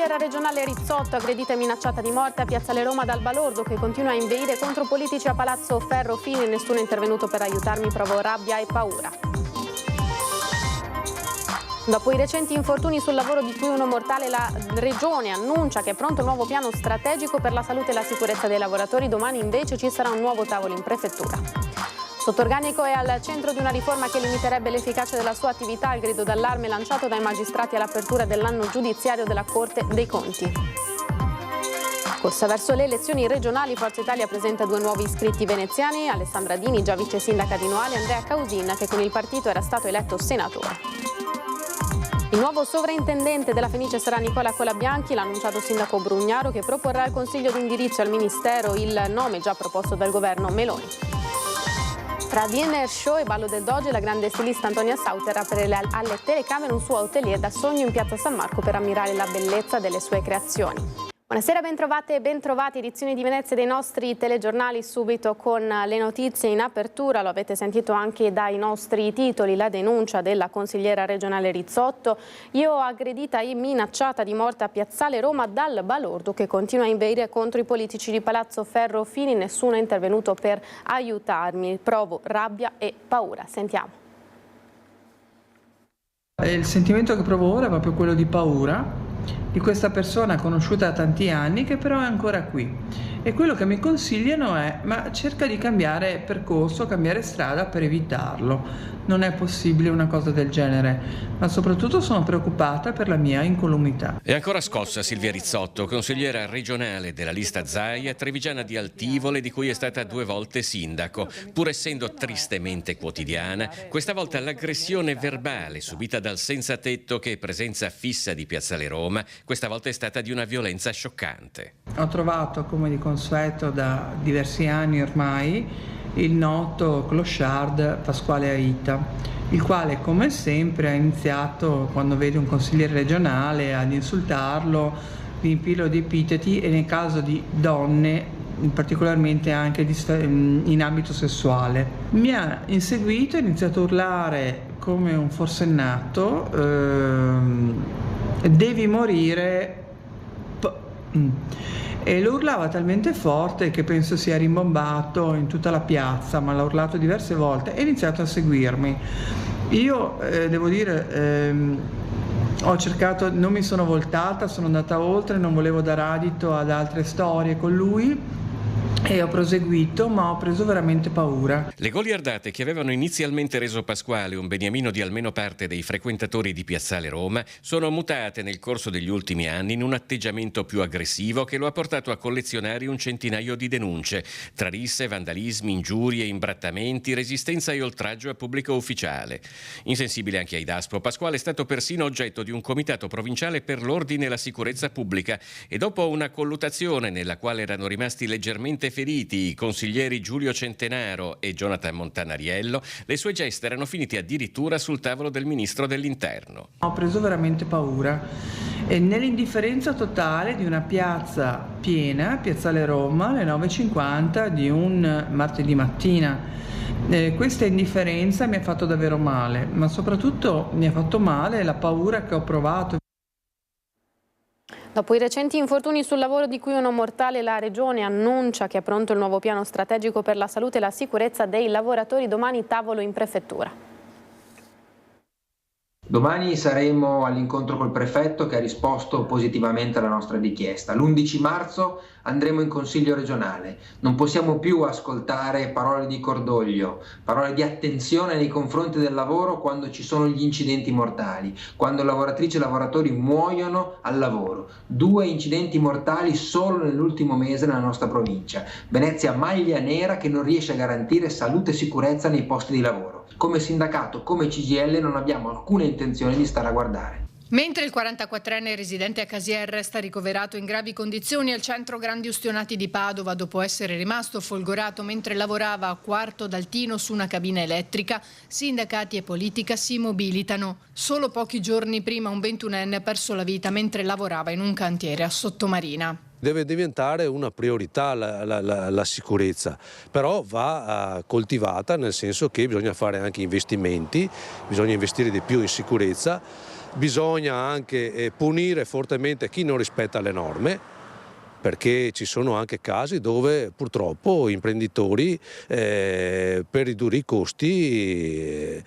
consigliera regionale Rizzotto, aggredita e minacciata di morte a Piazzale Roma dal balordo che continua a inveire contro politici a Palazzo Ferro. Fini, nessuno è intervenuto per aiutarmi, provo rabbia e paura. Dopo i recenti infortuni sul lavoro di cui uno mortale, la Regione annuncia che è pronto un nuovo piano strategico per la salute e la sicurezza dei lavoratori. Domani invece ci sarà un nuovo tavolo in prefettura. Sottorganico è al centro di una riforma che limiterebbe l'efficacia della sua attività, il grido d'allarme lanciato dai magistrati all'apertura dell'anno giudiziario della Corte dei Conti. Corsa verso le elezioni regionali, Forza Italia presenta 2 nuovi iscritti veneziani, Alessandra Dini, già vice sindaca di Noale, e Andrea Causin, che con il partito era stato eletto senatore. Il nuovo sovrintendente della Fenice sarà Nicola Colabianchi, l'ha annunciato il sindaco Brugnaro, che proporrà al Consiglio di indirizzo al Ministero il nome già proposto dal governo Meloni. Tra dinner show e ballo del Doge, la grande stilista Antonia Sauter apre alle telecamere un suo atelier da sogno in piazza San Marco per ammirare la bellezza delle sue creazioni. Buonasera, bentrovate e bentrovati, edizioni di Venezia dei nostri telegiornali, subito con le notizie in apertura. Lo avete sentito anche dai nostri titoli, la denuncia della consigliera regionale Rizzotto. Io aggredita e minacciata di morte a Piazzale Roma dal balordo che continua a inveire contro i politici di Palazzo Ferro. Fini, nessuno è intervenuto per aiutarmi, provo rabbia e paura. Sentiamo. Il sentimento che provo ora è proprio quello di paura, di questa persona conosciuta da tanti anni che però è ancora qui, e quello che mi consigliano è: ma cerca di cambiare percorso, cambiare strada per evitarlo. Non è possibile una cosa del genere, ma soprattutto sono preoccupata per la mia incolumità. È ancora scossa Silvia Rizzotto, consigliera regionale della lista Zaia, trevigiana di Altivole, di cui è stata 2 volte sindaco. Pur essendo tristemente quotidiana, questa volta l'aggressione verbale subita dal senza tetto che è presenza fissa di Piazzale Roma, questa volta è stata di una violenza scioccante. Ho trovato, come di consueto da diversi anni ormai, il noto clochard Pasquale Aita, il quale come sempre ha iniziato, quando vede un consigliere regionale, ad insultarlo, riempirlo di epiteti, e nel caso di donne particolarmente anche in ambito sessuale. Mi ha inseguito, ha iniziato a urlare come un forsennato: devi morire. E lo urlava talmente forte che penso sia rimbombato in tutta la piazza, ma l'ha urlato diverse volte e ha iniziato a seguirmi. Io devo dire, ho cercato, non mi sono voltata, sono andata oltre, non volevo dare adito ad altre storie con lui, e ho proseguito, ma ho preso veramente paura. Le goliardate che avevano inizialmente reso Pasquale un beniamino di almeno parte dei frequentatori di Piazzale Roma sono mutate nel corso degli ultimi anni in un atteggiamento più aggressivo che lo ha portato a collezionare un centinaio di denunce, tra risse, vandalismi, ingiurie, imbrattamenti, resistenza e oltraggio a pubblico ufficiale. Insensibile anche ai DASPO, Pasquale è stato persino oggetto di un comitato provinciale per l'ordine e la sicurezza pubblica, e dopo una colluttazione nella quale erano rimasti leggermente feriti i consiglieri Giulio Centenaro e Jonathan Montanariello, le sue gesta erano finite addirittura sul tavolo del ministro dell'Interno. Ho preso veramente paura, e nell'indifferenza totale di una piazza piena, Piazzale Roma, alle 9:50 di un martedì mattina. Questa indifferenza mi ha fatto davvero male, ma soprattutto mi ha fatto male la paura che ho provato. Dopo i recenti infortuni sul lavoro di cui uno mortale, la Regione annuncia che è pronto il nuovo piano strategico per la salute e la sicurezza dei lavoratori. Domani tavolo in prefettura. Domani saremo all'incontro col prefetto, che ha risposto positivamente alla nostra richiesta. L'11 marzo andremo in Consiglio regionale. Non possiamo più ascoltare parole di cordoglio, parole di attenzione nei confronti del lavoro quando ci sono gli incidenti mortali, quando lavoratrici e lavoratori muoiono al lavoro. 2 incidenti mortali solo nell'ultimo mese nella nostra provincia. Venezia maglia nera che non riesce a garantire salute e sicurezza nei posti di lavoro. Come sindacato, come CGIL, non abbiamo alcuna intenzione di stare a guardare. Mentre il 44enne residente a Casier resta ricoverato in gravi condizioni al centro Grandi Ustionati di Padova dopo essere rimasto folgorato mentre lavorava a Quarto d'Altino su una cabina elettrica, sindacati e politica si mobilitano. Solo pochi giorni prima un 21enne ha perso la vita mentre lavorava in un cantiere a Sottomarina. Deve diventare una priorità la sicurezza, però va coltivata, nel senso che bisogna fare anche investimenti, bisogna investire di più in sicurezza, bisogna anche punire fortemente chi non rispetta le norme, perché ci sono anche casi dove purtroppo imprenditori per ridurre i costi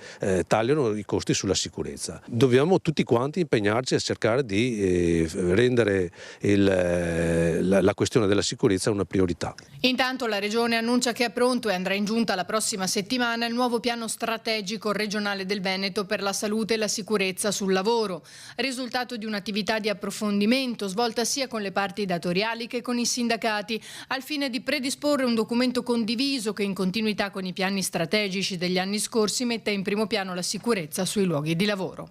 tagliano i costi sulla sicurezza. Dobbiamo tutti quanti impegnarci a cercare di rendere la questione della sicurezza una priorità. Intanto la Regione annuncia che è pronto e andrà in giunta la prossima settimana il nuovo piano strategico regionale del Veneto per la salute e la sicurezza sul lavoro, risultato di un'attività di approfondimento svolta sia con le parti datoriali che con i sindacati, al fine di predisporre un documento condiviso che, in continuità con i piani strategici degli anni scorsi, metta in primo piano la sicurezza sui luoghi di lavoro.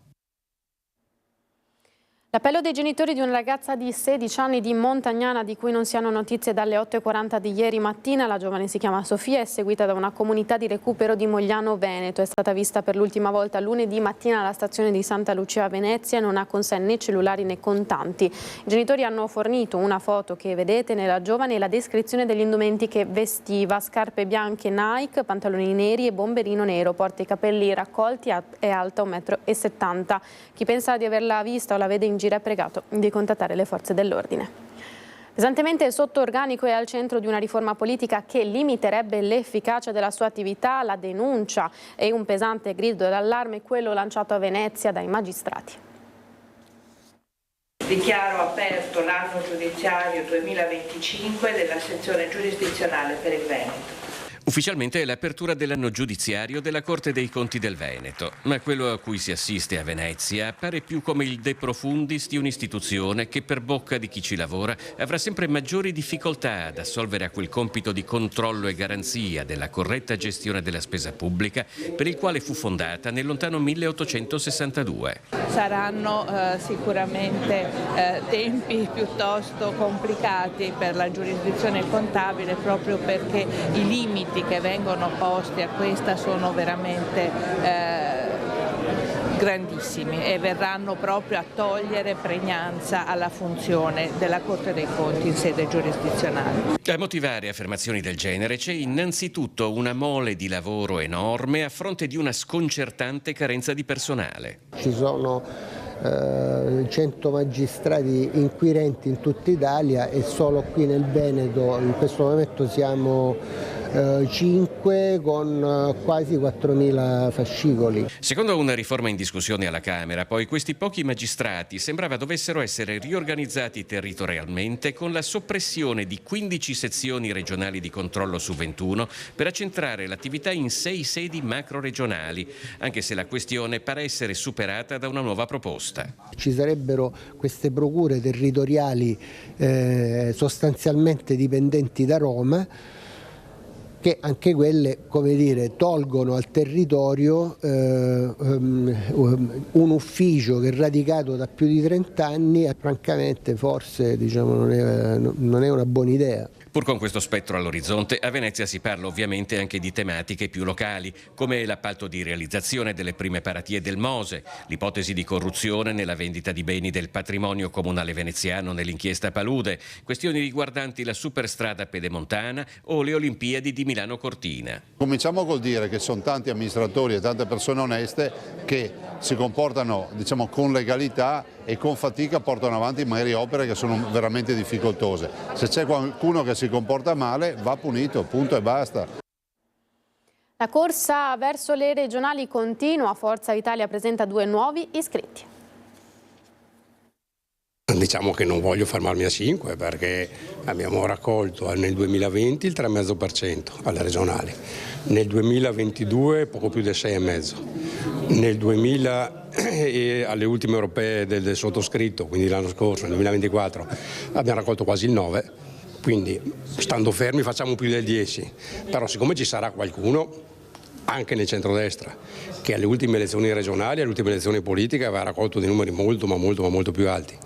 L'appello dei genitori di una ragazza di 16 anni di Montagnana, di cui non si hanno notizie dalle 8:40 di ieri mattina. La giovane si chiama Sofia, è seguita da una comunità di recupero di Mogliano Veneto. È stata vista per l'ultima volta lunedì mattina alla stazione di Santa Lucia a Venezia e non ha con sé né cellulari né contanti. I genitori hanno fornito una foto che vedete nella giovane e la descrizione degli indumenti che vestiva: scarpe bianche Nike, pantaloni neri e bomberino nero, porta i capelli raccolti, è alta 1,70 m. Chi pensa di averla vista o la vede in è pregato di contattare le forze dell'ordine. Pesantemente sotto organico e al centro di una riforma politica che limiterebbe l'efficacia della sua attività, la denuncia e un pesante grido d'allarme, quello lanciato a Venezia dai magistrati. Dichiaro aperto l'anno giudiziario 2025 della sezione giurisdizionale per il Veneto. Ufficialmente è l'apertura dell'anno giudiziario della Corte dei Conti del Veneto, ma quello a cui si assiste a Venezia appare più come il de profundis di un'istituzione che, per bocca di chi ci lavora, avrà sempre maggiori difficoltà ad assolvere a quel compito di controllo e garanzia della corretta gestione della spesa pubblica per il quale fu fondata nel lontano 1862. Saranno sicuramente tempi piuttosto complicati per la giurisdizione contabile, proprio perché i limiti che vengono posti a questa sono veramente grandissimi e verranno proprio a togliere pregnanza alla funzione della Corte dei Conti in sede giurisdizionale. A motivare affermazioni del genere c'è innanzitutto una mole di lavoro enorme a fronte di una sconcertante carenza di personale. Ci sono 100 magistrati inquirenti in tutta Italia e solo qui nel Veneto in questo momento siamo 5 con quasi 4.000 fascicoli. Secondo una riforma in discussione alla Camera, poi, questi pochi magistrati sembrava dovessero essere riorganizzati territorialmente con la soppressione di 15 sezioni regionali di controllo su 21 per accentrare l'attività in 6 sedi macro-regionali, anche se la questione pare essere superata da una nuova proposta. Ci sarebbero queste procure territoriali sostanzialmente dipendenti da Roma, che anche quelle, come dire, tolgono al territorio un ufficio che è radicato da più di 30 anni e francamente forse non è una buona idea. Pur con questo spettro all'orizzonte, a Venezia si parla ovviamente anche di tematiche più locali, come l'appalto di realizzazione delle prime paratie del Mose, l'ipotesi di corruzione nella vendita di beni del patrimonio comunale veneziano nell'inchiesta Palude, questioni riguardanti la superstrada pedemontana o le Olimpiadi di Milano Cortina. Cominciamo col dire che sono tanti amministratori e tante persone oneste che si comportano, diciamo, con legalità e con fatica portano avanti magari opere che sono veramente difficoltose. Se c'è qualcuno che si comporta male va punito, punto e basta. La corsa verso le regionali continua, Forza Italia presenta 2 nuovi iscritti. Diciamo che non voglio fermarmi a 5 perché abbiamo raccolto nel 2020 il 3,5% alle regionali, nel 2022 poco più del 6,5%, nel 2000 alle ultime europee del sottoscritto, quindi l'anno scorso, nel 2024, abbiamo raccolto quasi il 9%, quindi stando fermi facciamo più del 10%, però siccome ci sarà qualcuno anche nel centrodestra che alle ultime elezioni regionali, alle ultime elezioni politiche aveva raccolto dei numeri molto più alti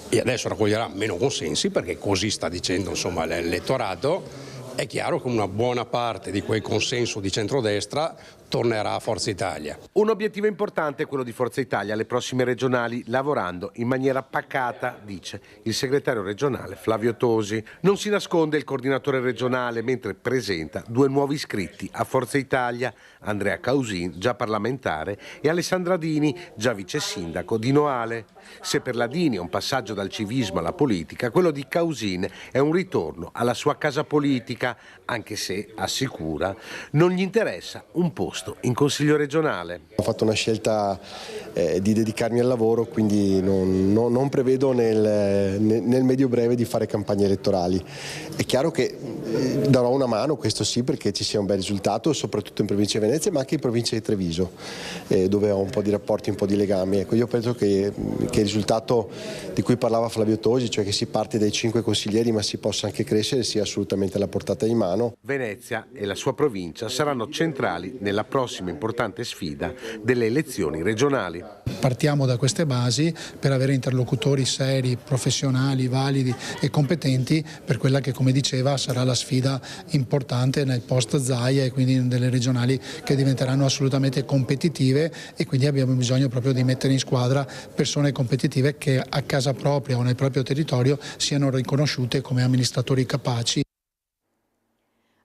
e adesso raccoglierà meno consensi perché così sta dicendo insomma l'elettorato, è chiaro che una buona parte di quel consenso di centrodestra tornerà a Forza Italia. Un obiettivo importante è quello di Forza Italia alle prossime regionali, lavorando in maniera pacata, dice il segretario regionale Flavio Tosi. Non si nasconde il coordinatore regionale mentre presenta 2 nuovi iscritti a Forza Italia, Andrea Causin, già parlamentare, e Alessandra Dini, già vice sindaco di Noale. Se per la Dini è un passaggio dal civismo alla politica, quello di Causin è un ritorno alla sua casa politica, anche se, assicura, non gli interessa un posto in Consiglio regionale. Ho fatto una scelta di dedicarmi al lavoro, quindi non prevedo nel medio breve di fare campagne elettorali. È chiaro che darò una mano, questo sì, perché ci sia un bel risultato, soprattutto in provincia di Venezia, ma anche in provincia di Treviso, dove ho un po' di rapporti, un po' di legami. Ecco, io penso che il risultato di cui parlava Flavio Tosi, cioè che si parte dai 5 consiglieri ma si possa anche crescere, sia assolutamente alla portata di mano. Venezia e la sua provincia saranno centrali nella prossima importante sfida delle elezioni regionali. Partiamo da queste basi per avere interlocutori seri, professionali, validi e competenti per quella che, come diceva, sarà la sfida importante nel post Zaia e quindi delle regionali che diventeranno assolutamente competitive, e quindi abbiamo bisogno proprio di mettere in squadra persone competitive che a casa propria o nel proprio territorio siano riconosciute come amministratori capaci.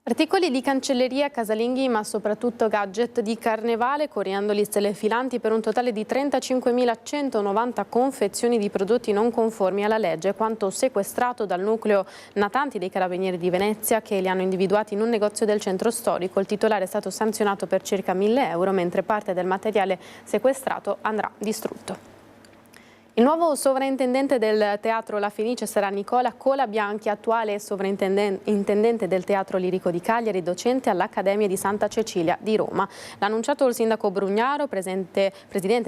Articoli di cancelleria, casalinghi, ma soprattutto gadget di carnevale, coriandoli, stelle filanti, per un totale di 35.190 confezioni di prodotti non conformi alla legge, quanto sequestrato dal nucleo natanti dei Carabinieri di Venezia, che li hanno individuati in un negozio del centro storico. Il titolare è stato sanzionato per circa 1.000 euro, mentre parte del materiale sequestrato andrà distrutto. Il nuovo sovrintendente del Teatro La Fenice sarà Nicola Colabianchi, attuale sovrintendente del Teatro Lirico di Cagliari, docente all'Accademia di Santa Cecilia di Roma. L'ha annunciato il sindaco Brugnaro, presidente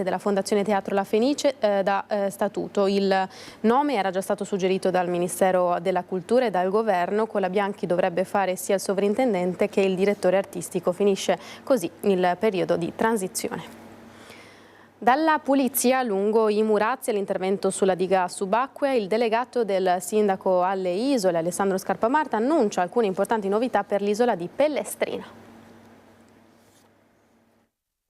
della Fondazione Teatro La Fenice, da statuto. Il nome era già stato suggerito dal Ministero della Cultura e dal Governo. Colabianchi dovrebbe fare sia il sovrintendente che il direttore artistico. Finisce così il periodo di transizione. Dalla pulizia lungo i Murazzi all'intervento sulla diga subacquea, il delegato del sindaco alle isole, Alessandro Scarpamarta, annuncia alcune importanti novità per l'isola di Pellestrina.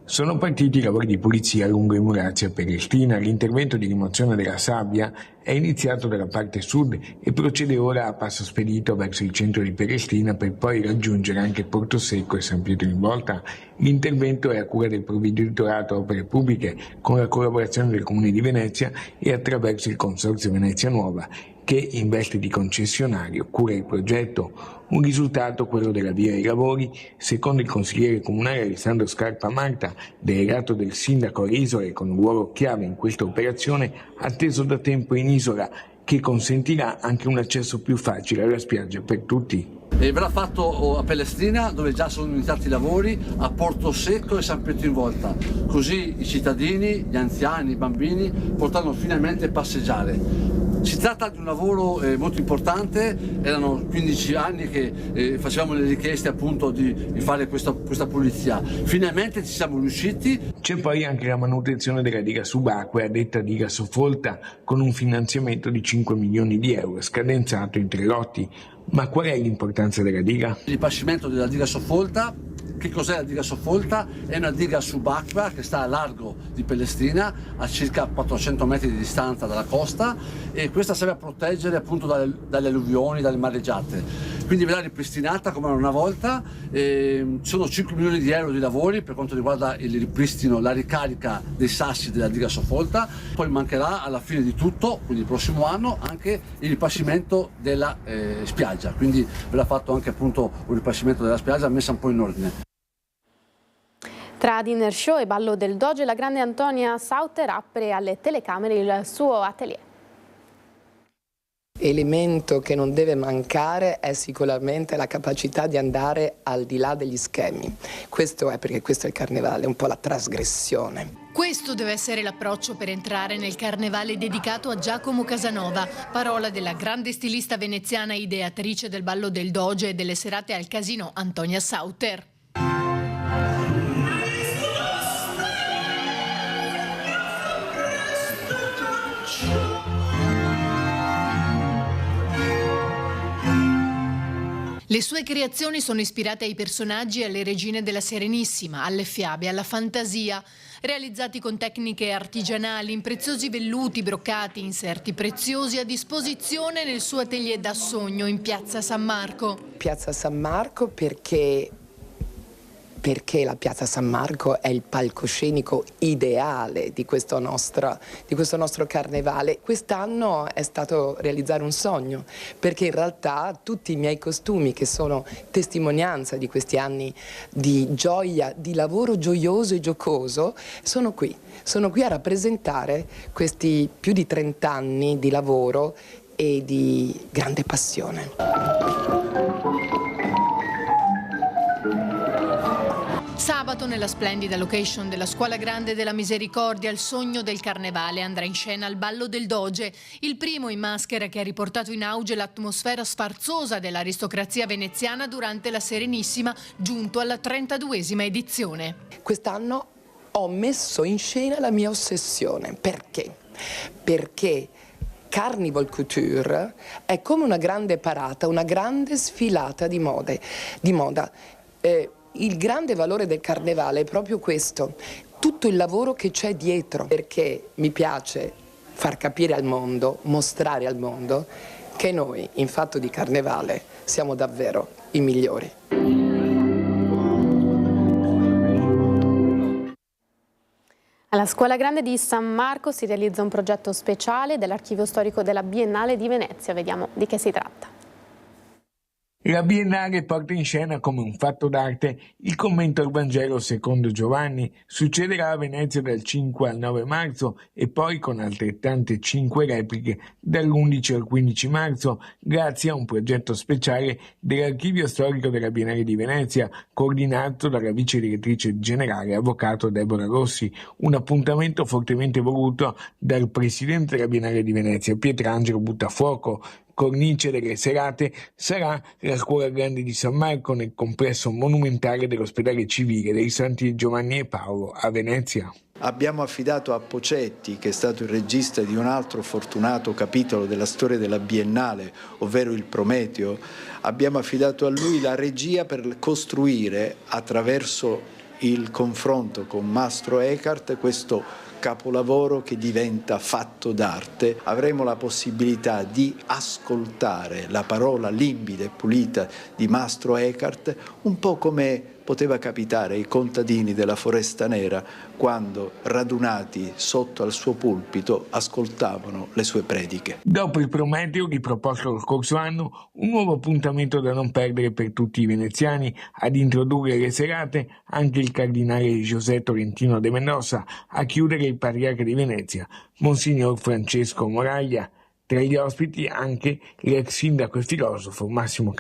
Sono partiti i lavori di pulizia lungo i Murazzi a Pellestrina. L'intervento di rimozione della sabbia è iniziato dalla parte sud e procede ora a passo spedito verso il centro di Pellestrina, per poi raggiungere anche Porto Secco e San Pietro in Volta. L'intervento è a cura del Provveditorato Opere Pubbliche, con la collaborazione del Comune di Venezia e attraverso il Consorzio Venezia Nuova, che in veste di concessionario cura il progetto. Un risultato, quello dell'avvio ai lavori, secondo il consigliere comunale Alessandro Scarpamarta, delegato del sindaco alle isole con un ruolo chiave in questa operazione, atteso da tempo in isola, che consentirà anche un accesso più facile alla spiaggia per tutti. E verrà fatto a Pellestrina, dove già sono iniziati i lavori, a Porto Secco e San Pietro in Volta. Così i cittadini, gli anziani, i bambini potranno finalmente passeggiare. Si tratta di un lavoro molto importante, erano 15 anni che facevamo le richieste appunto di fare questa pulizia. Finalmente ci siamo riusciti. C'è poi anche la manutenzione della diga subacquea, detta diga Soffolta, con un finanziamento di 5 milioni di euro, scadenzato in 3 lotti. Ma qual è l'importanza della diga? Il ripascimento della diga Soffolta. Che cos'è la diga Soffolta? È una diga subacquea che sta a largo di Pellestrina, a circa 400 metri di distanza dalla costa, e questa serve a proteggere appunto dalle alluvioni, dalle mareggiate. Quindi verrà ripristinata come era una volta. Sono 5 milioni di euro di lavori per quanto riguarda il ripristino, la ricarica dei sassi della diga Soffolta. Poi mancherà alla fine di tutto, quindi il prossimo anno, anche il ripascimento della spiaggia. Quindi verrà fatto anche appunto un ripascimento della spiaggia messa un po' in ordine. Tra dinner show e ballo del Doge, la grande Antonia Sauter apre alle telecamere il suo atelier. Elemento che non deve mancare è sicuramente la capacità di andare al di là degli schemi. Questo è perché questo è il carnevale, un po' la trasgressione. Questo deve essere l'approccio per entrare nel carnevale dedicato a Giacomo Casanova, parola della grande stilista veneziana ideatrice del ballo del Doge e delle serate al casino Antonia Sauter. Le sue creazioni sono ispirate ai personaggi e alle regine della Serenissima, alle fiabe, alla fantasia, realizzati con tecniche artigianali, in preziosi velluti, broccati, inserti preziosi a disposizione nel suo atelier da sogno in Piazza San Marco. Piazza San Marco perché la Piazza San Marco è il palcoscenico ideale di questo nostro carnevale. Quest'anno è stato realizzare un sogno, perché in realtà tutti i miei costumi, che sono testimonianza di questi anni di gioia, di lavoro gioioso e giocoso, sono qui a rappresentare questi più di 30 anni di lavoro e di grande passione. Sabato, nella splendida location della Scuola Grande della Misericordia, il sogno del carnevale andrà in scena al Ballo del Doge, il primo in maschera che ha riportato in auge l'atmosfera sfarzosa dell'aristocrazia veneziana durante la Serenissima, giunto alla 32esima edizione. Quest'anno ho messo in scena la mia ossessione. Perché? Perché Carnival Couture è come una grande parata, una grande sfilata di moda. Il grande valore del carnevale è proprio questo, tutto il lavoro che c'è dietro, perché mi piace far capire al mondo, mostrare al mondo che noi in fatto di carnevale siamo davvero i migliori. Alla Scuola Grande di San Marco si realizza un progetto speciale dell'Archivio Storico della Biennale di Venezia. Vediamo di che si tratta. La Biennale porta in scena come un fatto d'arte il commento al Vangelo secondo Giovanni. Succederà a Venezia dal 5 al 9 marzo e poi con altrettante 5 repliche dall'11 al 15 marzo, grazie a un progetto speciale dell'Archivio Storico della Biennale di Venezia, coordinato dalla vice direttrice generale avvocato Deborah Rossi. Un appuntamento fortemente voluto dal presidente della Biennale di Venezia, Pietrangelo Buttafuoco. Cornice delle serate sarà la Scuola Grande di San Marco nel complesso monumentale dell'ospedale civile dei Santi Giovanni e Paolo a Venezia. Abbiamo affidato a Pocetti, che è stato il regista di un altro fortunato capitolo della storia della Biennale, ovvero il Prometeo, abbiamo affidato a lui la regia per costruire, attraverso il confronto con Mastro Eckhart, questo capolavoro che diventa fatto d'arte. Avremo la possibilità di ascoltare la parola limpida e pulita di Mastro Eckhart, un po' come poteva capitare ai contadini della Foresta Nera quando, radunati sotto al suo pulpito, ascoltavano le sue prediche. Dopo il Prometeo, riproposto lo scorso anno, un nuovo appuntamento da non perdere per tutti i veneziani. Ad introdurre le serate anche il cardinale José Tolentino de Mendoza, a chiudere il patriarca di Venezia, Monsignor Francesco Moraglia. Tra gli ospiti anche l'ex sindaco e filosofo Massimo